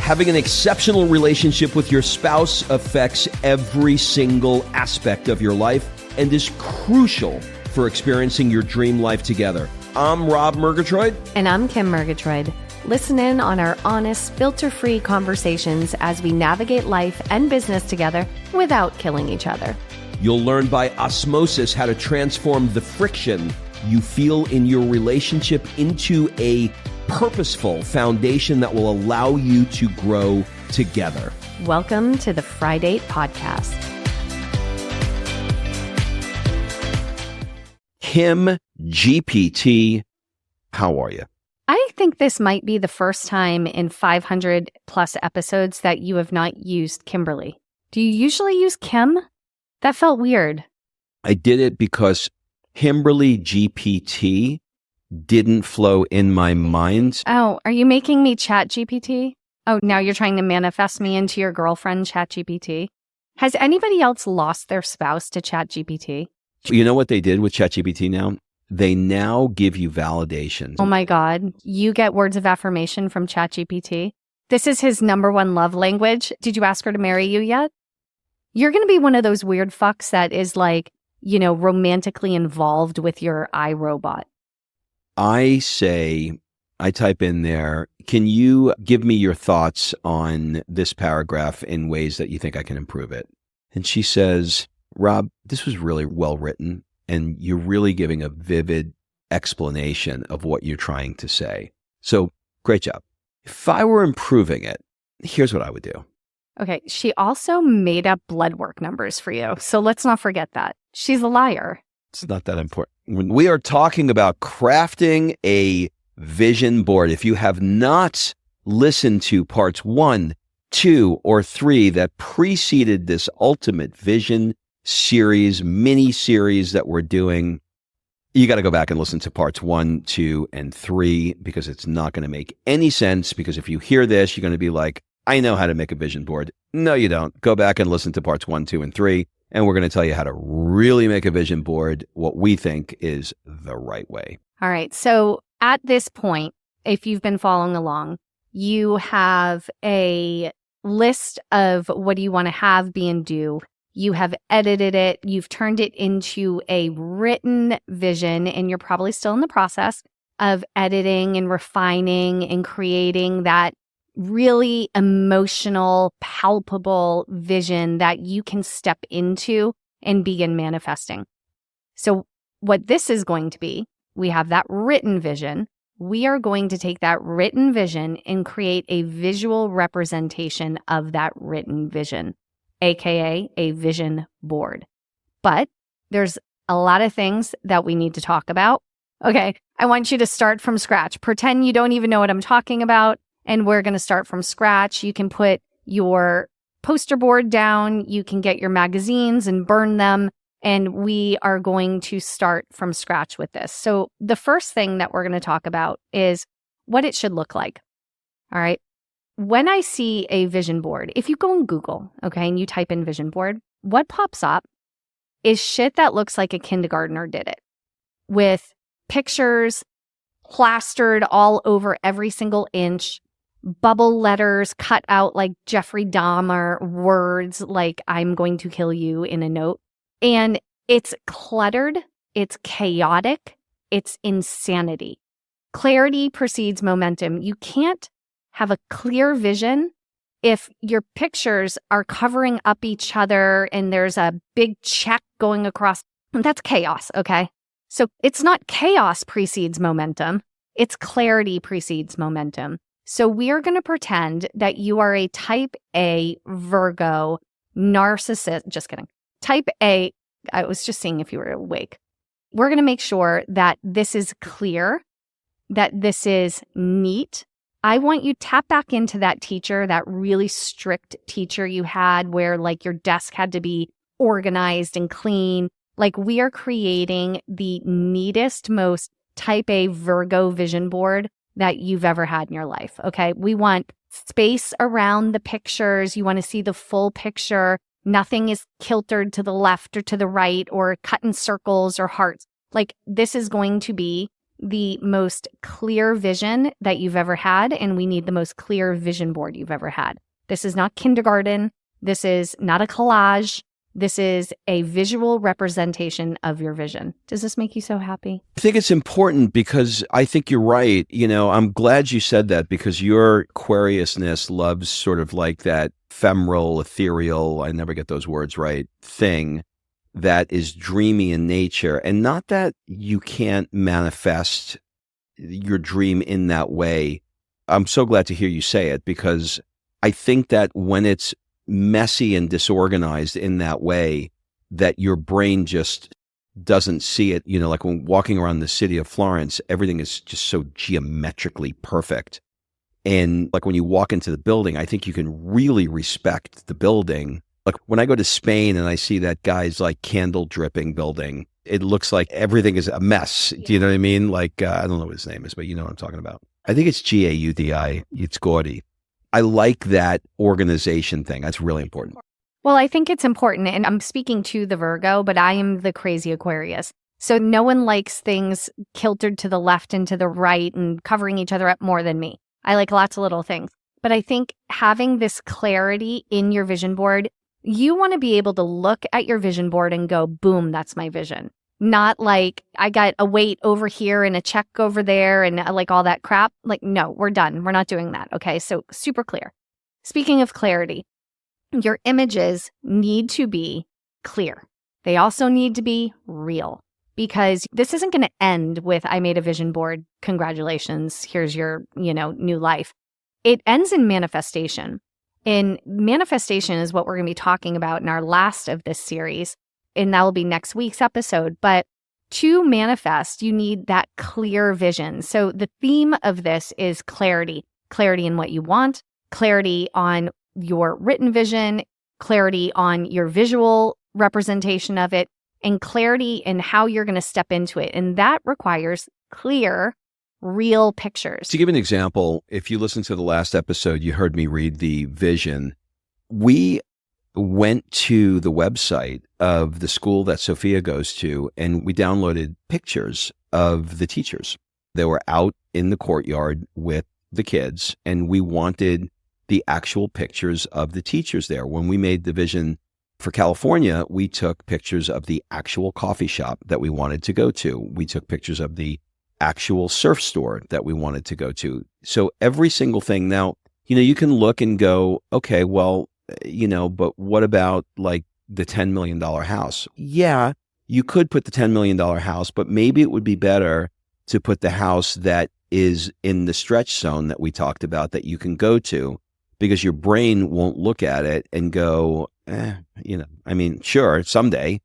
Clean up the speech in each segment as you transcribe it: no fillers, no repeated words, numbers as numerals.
Having an exceptional relationship with your spouse affects every single aspect of your life and is crucial for experiencing your dream life together. I'm Rob Murgatroyd. And I'm Kim Murgatroyd. Listen in on our honest, filter-free conversations as we navigate life and business together without killing each other. You'll learn by osmosis how to transform the friction you feel in your relationship into a purposeful foundation that will allow you to grow together. Welcome to the Friday Podcast. Kim GPT, how are you? I think this might be the first time in 500 plus episodes that you have not used Kimberly. Do you usually use Kim? That felt weird. I did it because Kimberly GPT didn't flow in my mind. Oh, are you making me Chat GPT? Oh, now you're trying to manifest me into your girlfriend, Chat GPT? Has anybody else lost their spouse to Chat GPT? You know what they did with ChatGPT now? They now give you validations. Oh my God. You get words of affirmation from ChatGPT. This is his number one love language. Did you ask her to marry you yet? You're going to be one of those weird fucks that is like, you know, romantically involved with your iRobot. I type in there, can you give me your thoughts on this paragraph in ways that you think I can improve it? And she says, Rob, this was really well written, and you're really giving a vivid explanation of what you're trying to say. So great job. If I were improving it, here's what I would do. Okay. She also made up blood work numbers for you. So let's not forget that. She's a liar. It's not that important. When we are talking about crafting a vision board, if you have not listened to parts 1, 2, or 3 that preceded this ultimate vision series, mini series that we're doing, you got to go back and listen to parts 1, 2, and 3 because it's not going to make any sense. Because if you hear this, you're going to be like, I know how to make a vision board. No, you don't. Go back and listen to parts 1, 2, and 3. And we're going to tell you how to really make a vision board, what we think is the right way. All right. So at this point, if you've been following along, you have a list of what do you want to have, be, and do. You have edited it. You've turned it into a written vision, and you're probably still in the process of editing and refining and creating that really emotional, palpable vision that you can step into and begin manifesting. So what this is going to be, we have that written vision. We are going to take that written vision and create a visual representation of that written vision, aka a vision board. But there's a lot of things that we need to talk about. Okay, I want you to start from scratch. Pretend you don't even know what I'm talking about. And we're going to start from scratch. You can put your poster board down. You can get your magazines and burn them. And we are going to start from scratch with this. So the first thing that we're going to talk about is what it should look like. All right. When I see a vision board, if you go on Google, okay, and you type in vision board, what pops up is shit that looks like a kindergartner did it with pictures plastered all over every single inch, bubble letters cut out like Jeffrey Dahmer, words like I'm going to kill you in a note. And it's cluttered, it's chaotic, it's insanity. Clarity precedes momentum. You can't have a clear vision if your pictures are covering up each other and there's a big check going across. That's chaos, okay? So it's not chaos precedes momentum, it's clarity precedes momentum. So we are going to pretend that you are a type A Virgo narcissist. Just kidding. Type A, I was just seeing if you were awake. We're going to make sure that this is clear, that this is neat. I want you to tap back into that teacher, that really strict teacher you had where like your desk had to be organized and clean. Like we are creating the neatest, most type A Virgo vision board that you've ever had in your life, okay? We want space around the pictures. You want to see the full picture. Nothing is kiltered to the left or to the right or cut in circles or hearts. Like this is going to be the most clear vision that you've ever had, and we need the most clear vision board you've ever had. This is not kindergarten. This is not a collage. This is a visual representation of your vision. Does this make you so happy? I think it's important because I think you're right. I'm glad you said that because your Aquariusness loves sort of like that ephemeral, ethereal, I never get those words right, thing that is dreamy in nature. And not that you can't manifest your dream in that way. I'm so glad to hear you say it because I think that when it's messy and disorganized in that way, that your brain just doesn't see it. Like when walking around the city of Florence, everything is just so geometrically perfect. And like when you walk into the building, I think you can really respect the building. Like when I go to Spain and I see that guy's like candle dripping building, it looks like everything is a mess. Do you know what I mean? Like, I don't know what his name is, but you know what I'm talking about. I think it's Gaudi. It's Gaudi. I like that organization thing. That's really important. Well, I think it's important, and I'm speaking to the Virgo, but I am the crazy Aquarius. So no one likes things kiltered to the left and to the right and covering each other up more than me. I like lots of little things. But I think having this clarity in your vision board, you want to be able to look at your vision board and go, boom, that's my vision. Not like I got a weight over here and a check over there and like all that crap. Like, no, we're done. We're not doing that. Okay. So super clear. Speaking of clarity, your images need to be clear. They also need to be real because this isn't going to end with, I made a vision board. Congratulations. Here's your, new life. It ends in manifestation. And manifestation is what we're going to be talking about in our last of this series. And that will be next week's episode. But to manifest, you need that clear vision. So the theme of this is clarity. Clarity in what you want, clarity on your written vision, clarity on your visual representation of it, and clarity in how you're going to step into it. And that requires clear, real pictures. To give an example, if you listen to the last episode, you heard me read the vision. We went to the website of the school that Sophia goes to, and we downloaded pictures of the teachers. They were out in the courtyard with the kids, and we wanted the actual pictures of the teachers there. When we made the vision for California, we took pictures of the actual coffee shop that we wanted to go to. We took pictures of the actual surf store that we wanted to go to. So every single thing. Now, you can look and go, okay, well, but what about like the $10 million house? Yeah, you could put the $10 million house, but maybe it would be better to put the house that is in the stretch zone that we talked about that you can go to, because your brain won't look at it and go, sure, someday,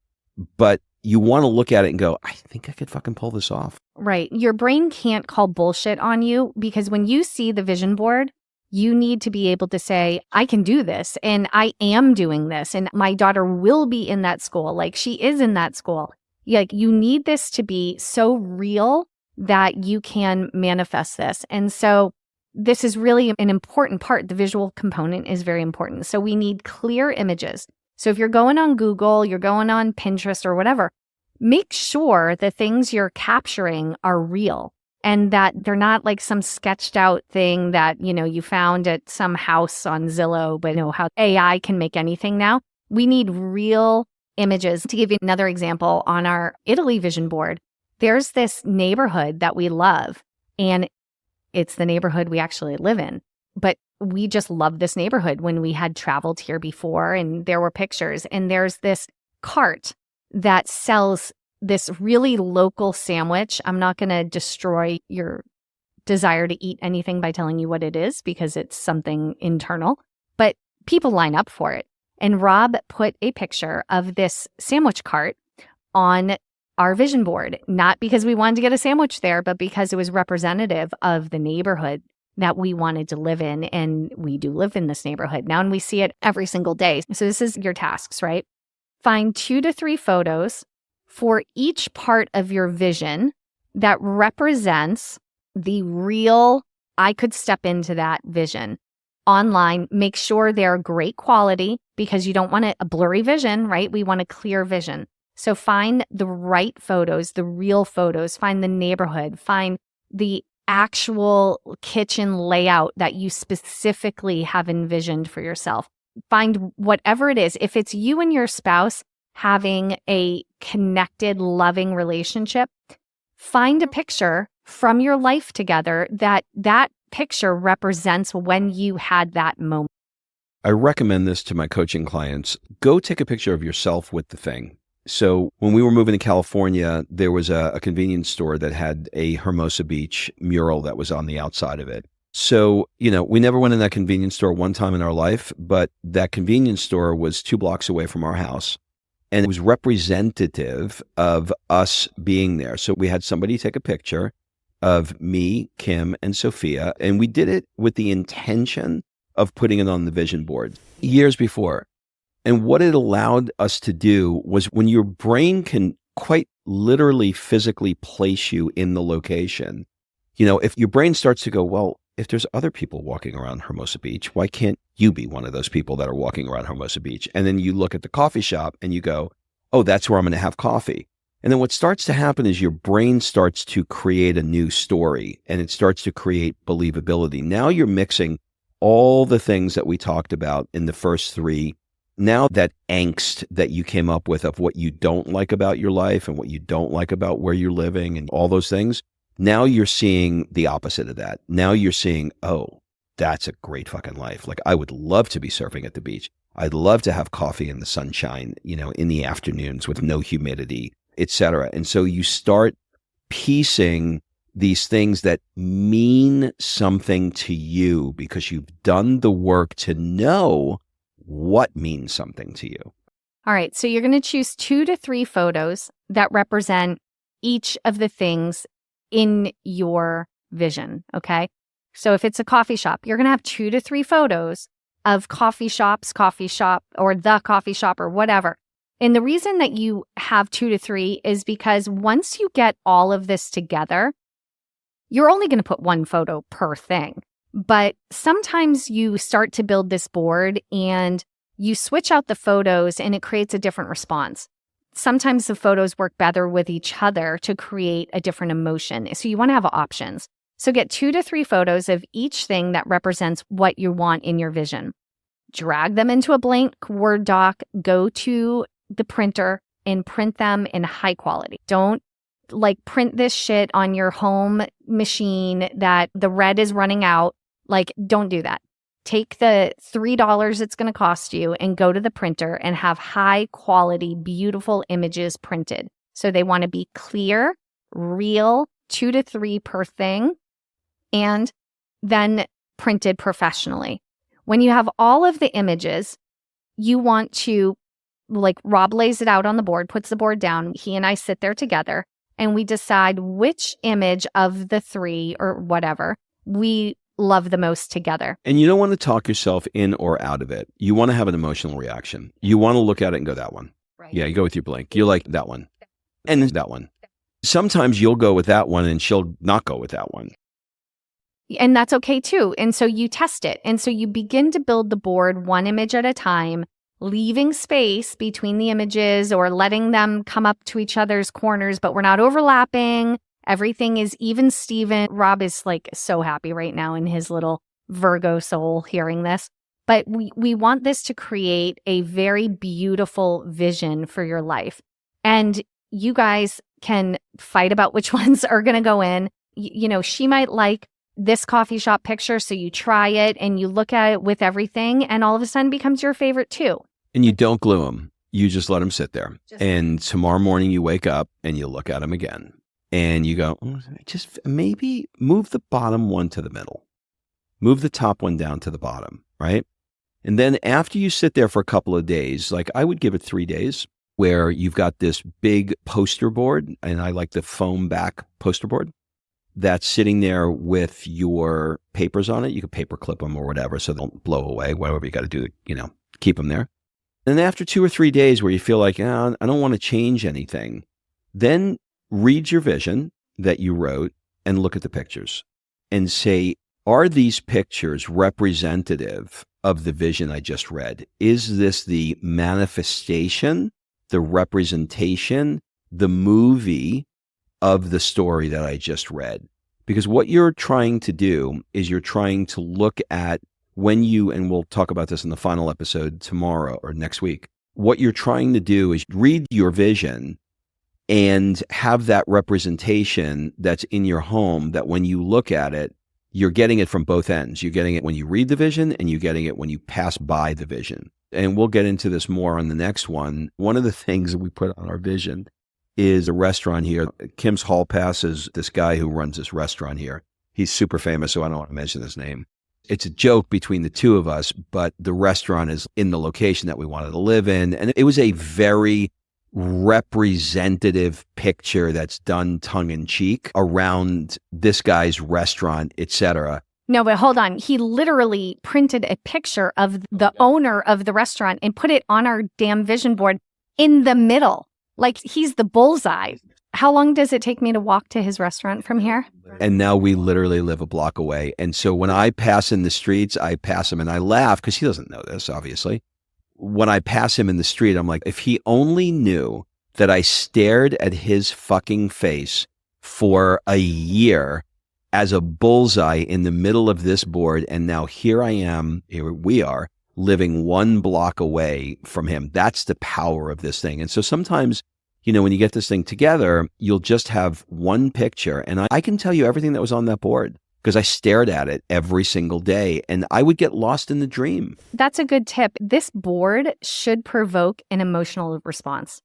but you want to look at it and go, I think I could fucking pull this off. Right. Your brain can't call bullshit on you because when you see the vision board, you need to be able to say, I can do this and I am doing this and my daughter will be in that school. Like she is in that school. Like you need this to be so real that you can manifest this. And so this is really an important part. The visual component is very important. So we need clear images. So if you're going on Google, you're going on Pinterest or whatever, make sure the things you're capturing are real. And that they're not like some sketched out thing that, you found at some house on Zillow, but how AI can make anything now. We need real images. To give you another example, on our Italy vision board, there's this neighborhood that we love. And it's the neighborhood we actually live in. But we just love this neighborhood when we had traveled here before and there were pictures. And there's this cart that sells this really local sandwich. I'm not going to destroy your desire to eat anything by telling you what it is because it's something internal, but people line up for it. And Rob put a picture of this sandwich cart on our vision board, not because we wanted to get a sandwich there, but because it was representative of the neighborhood that we wanted to live in. And we do live in this neighborhood now, and we see it every single day. So this is your tasks, right? Find 2 to 3 photos for each part of your vision that represents the real, I could step into that vision. Online, make sure they're great quality because you don't want a blurry vision, right? We want a clear vision. So find the right photos, the real photos, find the neighborhood, find the actual kitchen layout that you specifically have envisioned for yourself. Find whatever it is. If it's you and your spouse having a connected, loving relationship, find a picture from your life together that picture represents when you had that moment. I recommend this to my coaching clients. Go take a picture of yourself with the thing. So when we were moving to California, there was a convenience store that had a Hermosa Beach mural that was on the outside of it. So, we never went in that convenience store one time in our life, but that convenience store was 2 blocks away from our house. And it was representative of us being there. So we had somebody take a picture of me, Kim, and Sophia, and we did it with the intention of putting it on the vision board years before. And what it allowed us to do was, when your brain can quite literally physically place you in the location, if your brain starts to go, well, if there's other people walking around Hermosa Beach, why can't you be one of those people that are walking around Hermosa Beach? And then you look at the coffee shop and you go, oh, that's where I'm going to have coffee. And then what starts to happen is your brain starts to create a new story, and it starts to create believability. Now you're mixing all the things that we talked about in the first 3. Now that angst that you came up with of what you don't like about your life and what you don't like about where you're living and all those things, now you're seeing the opposite of that. Now you're seeing, oh, that's a great fucking life. Like, I would love to be surfing at the beach. I'd love to have coffee in the sunshine, in the afternoons with no humidity, etc. And so you start piecing these things that mean something to you because you've done the work to know what means something to you. All right. So you're going to choose 2 to 3 photos that represent each of the things in your vision. Okay. So if it's a coffee shop, you're going to have 2 to 3 photos of coffee shop, or the coffee shop, or whatever. And the reason that you have 2 to 3 is because once you get all of this together, you're only going to put 1 photo per thing. But sometimes you start to build this board and you switch out the photos and it creates a different response. Sometimes the photos work better with each other to create a different emotion. So you want to have options. So get 2 to 3 photos of each thing that represents what you want in your vision. Drag them into a blank Word doc, go to the printer and print them in high quality. Don't print this shit on your home machine that the red is running out. Don't do that. Take the $3 it's going to cost you and go to the printer and have high quality, beautiful images printed. So they want to be clear, real, 2 to 3 per thing, and then printed professionally. When you have all of the images, you want to, Rob lays it out on the board, puts the board down. He and I sit there together and we decide which image of the 3 or whatever we love the most together. And you don't want to talk yourself in or out of it. You want to have an emotional reaction. You want to look at it and go, that one. Right. Yeah, you go with your blank. You're like, that one. And then that one. Sometimes you'll go with that one and she'll not go with that one. And that's okay too. And so you test it. And so you begin to build the board 1 image at a time, leaving space between the images or letting them come up to each other's corners, but we're not overlapping. Everything is even Steven. Rob is so happy right now in his little Virgo soul hearing this. But we want this to create a very beautiful vision for your life. And you guys can fight about which ones are going to go in. She might like this coffee shop picture, so you try it and you look at it with everything, and all of a sudden becomes your favorite too. And you don't glue them. You just let them sit there. And tomorrow morning you wake up and you look at them again. And you go, just maybe move the bottom one to the middle. Move the top one down to the bottom, right? And then after you sit there for a couple of days, I would give it 3 days, where you've got this big poster board, and I like the foam back poster board, that's sitting there with your papers on it. You can paper clip them or whatever so they don't blow away, whatever you got to do to, keep them there. And after 2 or 3 days where you feel like, I don't want to change anything, then read your vision that you wrote and look at the pictures and say, are these pictures representative of the vision I just read? Is this the manifestation the representation, the movie of the story that I just read. Because what you're trying to do is you're trying to look at and we'll talk about this in the final episode tomorrow or next week. What you're trying to do is read your vision and have that representation that's in your home, that when you look at it, you're getting it from both ends. You're getting it when you read the vision, and you're getting it when you pass by the vision. And we'll get into this more on the next one. One of the things that we put on our vision is a restaurant here. Kim's Hall Pass is this guy who runs this restaurant here. He's super famous, so I don't want to mention his name. It's a joke between the two of us, but the restaurant is in the location that we wanted to live in. And it was a very representative picture that's done tongue in cheek around this guy's restaurant, etc. No, but hold on. He literally printed a picture of the owner of the restaurant and put it on our damn vision board in the middle. Like he's the bullseye. How long does it take me to walk to his restaurant from here? And now we literally live a block away. And so when I pass in the streets, I pass him and I laugh because he doesn't know this, obviously. When I pass him in the street, I'm like, if he only knew that I stared at his fucking face for a year as a bullseye in the middle of this board. And now here we are living 1 block away from him. That's the power of this thing. And so sometimes, when you get this thing together, you'll just have one picture. And I can tell you everything that was on that board because I stared at it every single day and I would get lost in the dream. That's a good tip. This board should provoke an emotional response.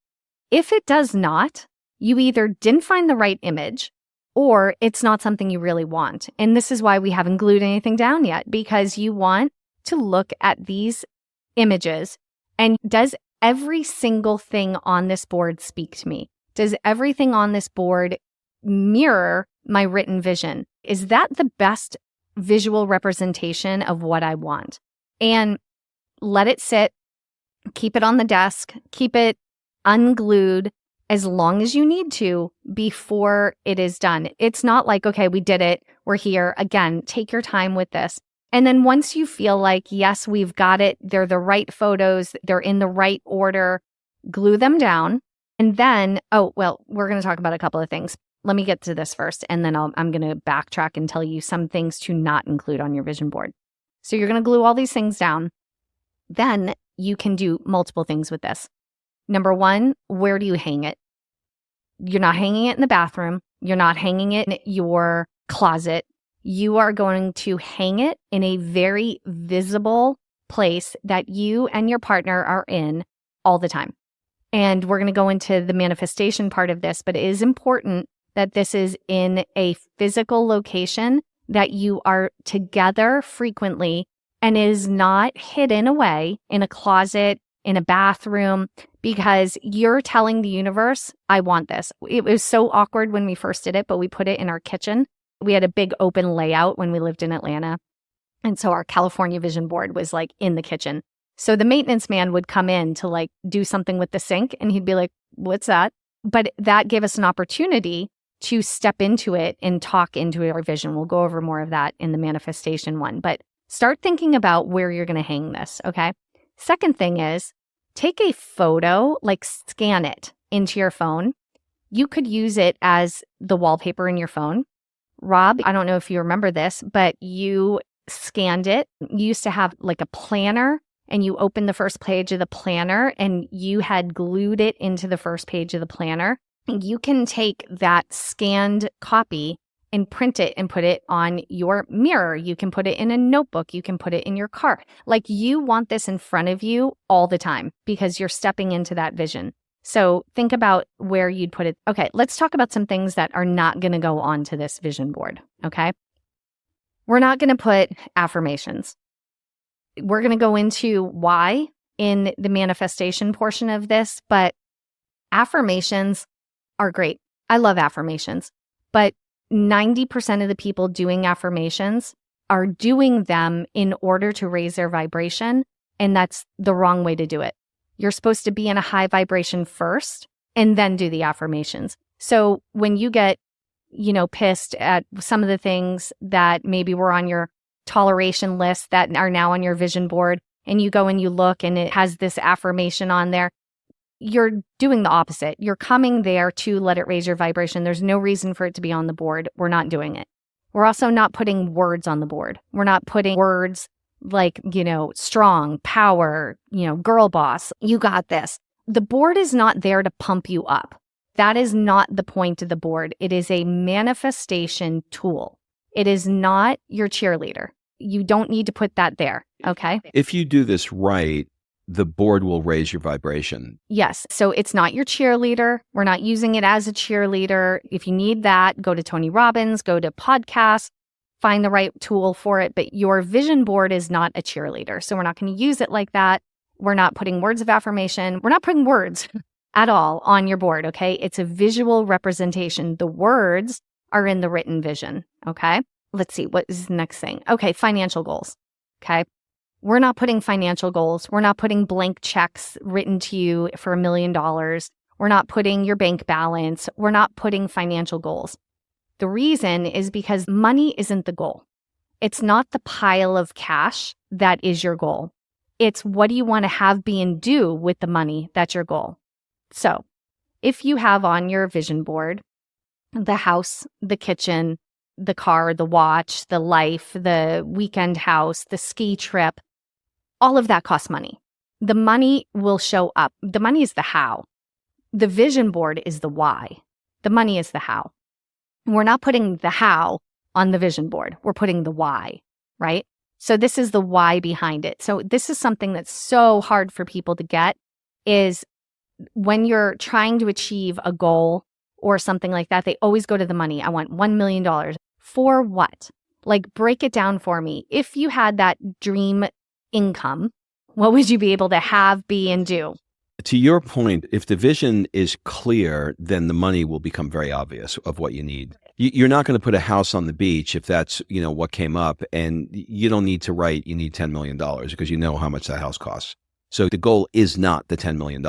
If it does not, you either didn't find the right image or it's not something you really want. And this is why we haven't glued anything down yet, because you want to look at these images and does every single thing on this board speak to me? Does everything on this board mirror my written vision? Is that the best visual representation of what I want? And let it sit, keep it on the desk, keep it unglued as long as you need to before it is done. It's not like, okay, we did it, we're here. Again, take your time with this. And then once you feel like, yes, we've got it, they're the right photos, they're in the right order, glue them down. And then, we're going to talk about a couple of things. Let me get to this first, and then I'm going to backtrack and tell you some things to not include on your vision board. So you're going to glue all these things down. Then you can do multiple things with this. Number 1, where do you hang it? You're not hanging it in the bathroom. You're not hanging it in your closet. You are going to hang it in a very visible place that you and your partner are in all the time. And we're going to go into the manifestation part of this, but it is important that this is in a physical location, that you are together frequently and is not hidden away in a closet, in a bathroom, because you're telling the universe, I want this. It was so awkward when we first did it, but we put it in our kitchen. We had a big open layout when we lived in Atlanta. And so our California vision board was like in the kitchen. So the maintenance man would come in to like do something with the sink and he'd be like, what's that? But that gave us an opportunity to step into it and talk into our vision. We'll go over more of that in the manifestation one, but start thinking about where you're going to hang this. Okay. Second thing is take a photo, like scan it into your phone. You could use it as the wallpaper in your phone. Rob, I don't know if you remember this, but you scanned it. You used to have like a planner and you opened the first page of the planner and you had glued it into the first page of the planner. You can take that scanned copy and print it and put it on your mirror. You can put it in a notebook. You can put it in your car. Like you want this in front of you all the time because you're stepping into that vision. So think about where you'd put it. Okay, let's talk about some things that are not going to go onto this vision board, okay? We're not going to put affirmations. We're going to go into why in the manifestation portion of this, but affirmations are great. I love affirmations, but 90% of the people doing affirmations are doing them in order to raise their vibration, and that's the wrong way to do it. You're supposed to be in a high vibration first and then do the affirmations. So when you get, pissed at some of the things that maybe were on your toleration list that are now on your vision board, and you go and you look and it has this affirmation on there, you're doing the opposite. You're coming there to let it raise your vibration. There's no reason for it to be on the board. We're not doing it. We're also not putting words on the board. We're not putting words like, strong, power, girl boss, you got this. The board is not there to pump you up. That is not the point of the board. It is a manifestation tool. It is not your cheerleader. You don't need to put that there, okay? If you do this right, the board will raise your vibration. Yes. So it's not your cheerleader. We're not using it as a cheerleader. If you need that, go to Tony Robbins, go to podcasts, find the right tool for it. But your vision board is not a cheerleader. So we're not going to use it like that. We're not putting words of affirmation. We're not putting words at all on your board, okay? It's a visual representation. The words are in the written vision, okay? Let's see, what is the next thing? Okay, financial goals, okay? We're not putting financial goals. We're not putting blank checks written to you for $1 million. We're not putting your bank balance. We're not putting financial goals. The reason is because money isn't the goal. It's not the pile of cash that is your goal. It's what do you want to have, be, and do with the money that's your goal. So if you have on your vision board the house, the kitchen, the car, the watch, the life, the weekend house, the ski trip, all of that costs money. The money will show up. The money is the how. The vision board is the why. The money is the how. We're not putting the how on the vision board. We're putting the why, right? So this is the why behind it. So this is something that's so hard for people to get is when you're trying to achieve a goal or something like that, they always go to the money. I want $1 million. For what? Like, break it down for me. If you had that dream income, what would you be able to have, be, and do? To your point, if the vision is clear, then the money will become very obvious of what you need. You're not going to put a house on the beach if that's, what came up, and you don't need to write, you need $10 million because you know how much that house costs. So the goal is not the $10 million.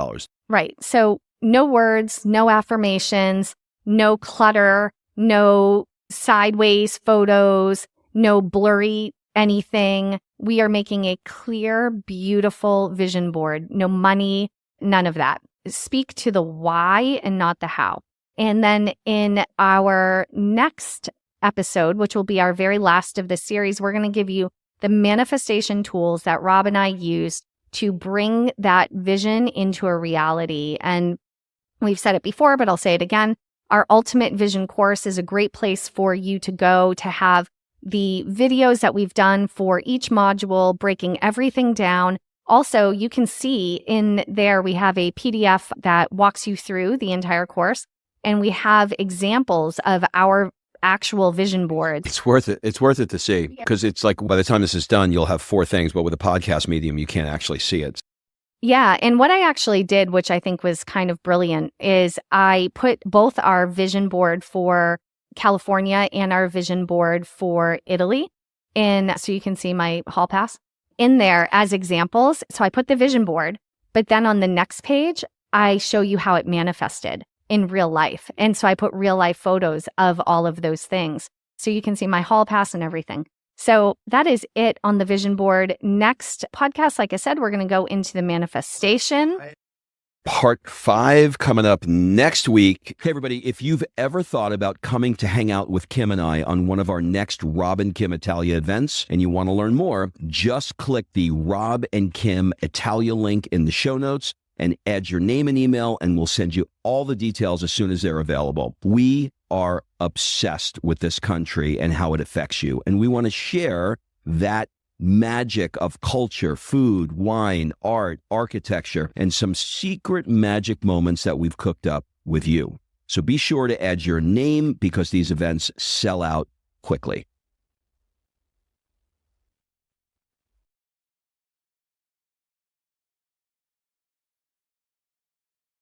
Right. So no words, no affirmations, no clutter, no sideways photos, no blurry anything. We are making a clear, beautiful vision board. No money, none of that. Speak to the why and not the how. And then in our next episode, which will be our very last of the series, we're going to give you the manifestation tools that Rob and I used to bring that vision into a reality. And we've said it before, but I'll say it again. Our Ultimate Vision course is a great place for you to go to have the videos that we've done for each module, breaking everything down. Also, you can see in there, we have a PDF that walks you through the entire course, and we have examples of our actual vision boards. It's worth it. It's worth it to see because it's like by the time this is done, you'll have 4 things, but with a podcast medium, you can't actually see it. Yeah. And what I actually did, which I think was kind of brilliant, is I put both our vision board for California and our vision board for Italy in, so you can see my hall pass in there as examples. So I put the vision board, but then on the next page, I show you how it manifested in real life. And so I put real life photos of all of those things. So you can see my hall pass and everything. So that is it on the vision board. Next podcast, like I said, we're going to go into the manifestation. Part 5 coming up next week. Hey, everybody, if you've ever thought about coming to hang out with Kim and I on one of our next Rob and Kim Italia events and you want to learn more, just click the Rob and Kim Italia link in the show notes and add your name and email, and we'll send you all the details as soon as they're available. We are obsessed with this country and how it affects you, and we want to share that magic of culture, food, wine, art, architecture, and some secret magic moments that we've cooked up with you. So be sure to add your name because these events sell out quickly.